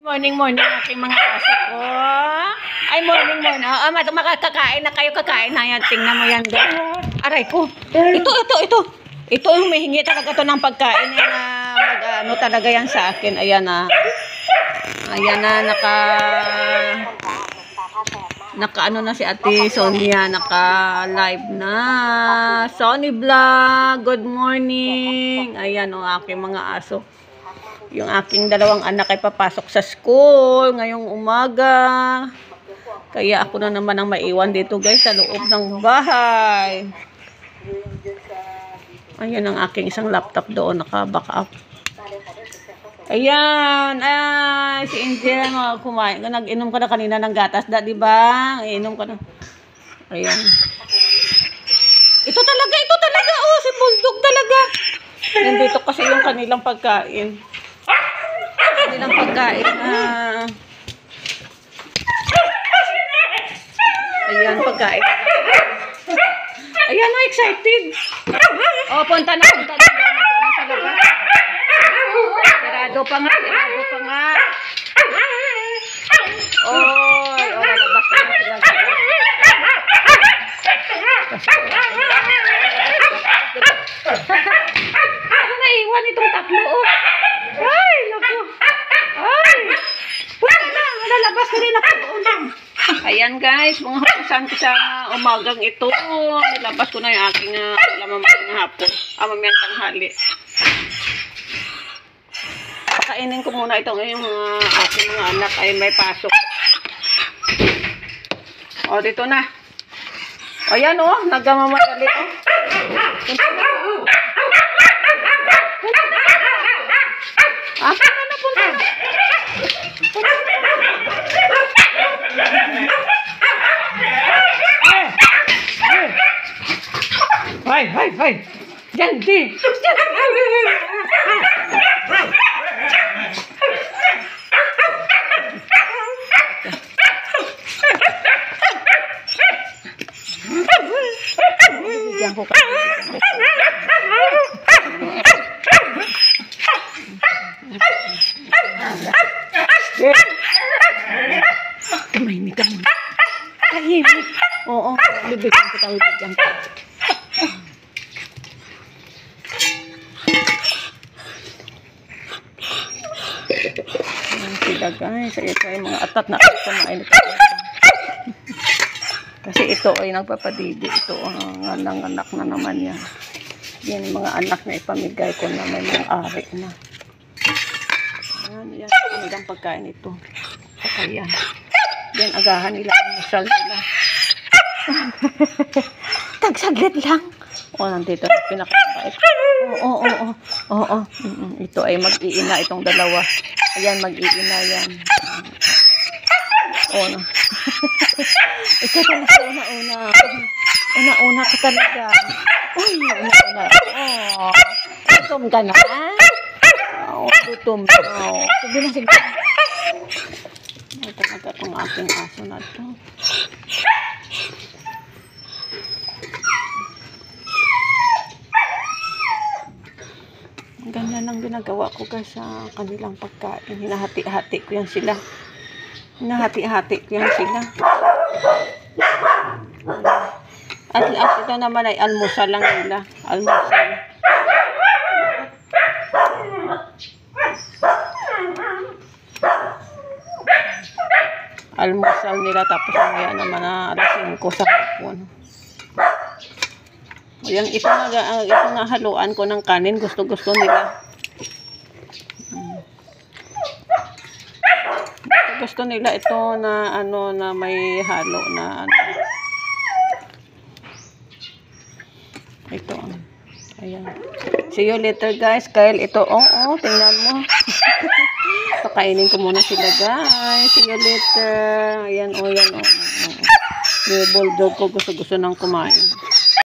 Morning, aking mga aso ko. Ay, morning. Makakakain na kayo, kakain na yan. Tingnan mo yan doon. Aray ko. Ito. Ito yung humihingi talaga to ng pagkain. Yan na, ano talaga yan sa akin. Ayan na. Naka ano na si Ate Sonia, naka-live na. Sonny Vlog, good morning. Ayan o, aking mga aso. Yung aking dalawang anak ay papasok sa school ngayong umaga. Kaya ako na naman ang maiwan dito guys sa loob ng bahay. Ayan ang aking isang laptop doon, naka-backup. Ayan, si Angel, kumain. Nag-inom ka na kanina ng gatas, di ba? Inom ka na. Ayan. Ito talaga, oh, si Bulldog talaga. Nandito kasi yung kanilang pagkain. Ayan, pagkain. Ayan, excited. Oh, punta na sa labas. Sarado pa nga. Oy, labas na sila. Ano naiwan itong tatlo, oh. Ay, naku. Ay. Punta na, lalabas na rin ako doon. Ayan guys, mga hapusan ko sa umagang ito. Nilabas ko na yung aking mamayang hapon. Mamayang tanghali. Pakainin ko muna ito ngayon mga aking mga anak ay may pasok. O, dito na. Ayan o, nagmamamadali o. Punta na punta. Hay. Diyan, di. Diyan ko. Tumahimik ka muna. Tahimik. Oo, bibigyan kita. Sila guys, ito ay mga atat na kumain. Kasi ito ay nagpapadidi. Ito ang anak na naman yan. Yan yung mga anak na ipamigay ko na may mga ari na. Yan ang pagkain ito. Kaya yan agahan nila ang masal nila. Tagsaglit lang. Nandito pinakabait. Oo. Ito ay mag-iina itong dalawa. Ayan, mag-iina yan. No. Ito talaga una. Una ka talaga. Una. Gutom ka na? Gutom. Sige. Ito talaga itong aking aso na ito. Ganyan ang ginagawa ko guys sa kanilang pagkain. Hinahati-hati ko yan sila. At ito naman ay almusal lang nila. Almusal nila tapos mamaya naman na alas 5 sa hapon. Ayan, ito na haluan ko ng kanin. Gusto nila. Gusto nila ito na na may halo na Ito. Ayan. See you later guys. Kyle, ito. Tingnan mo. Pakainin ko muna sila guys. See you later. Ayan. Yung bulldog ko gusto ng kumain.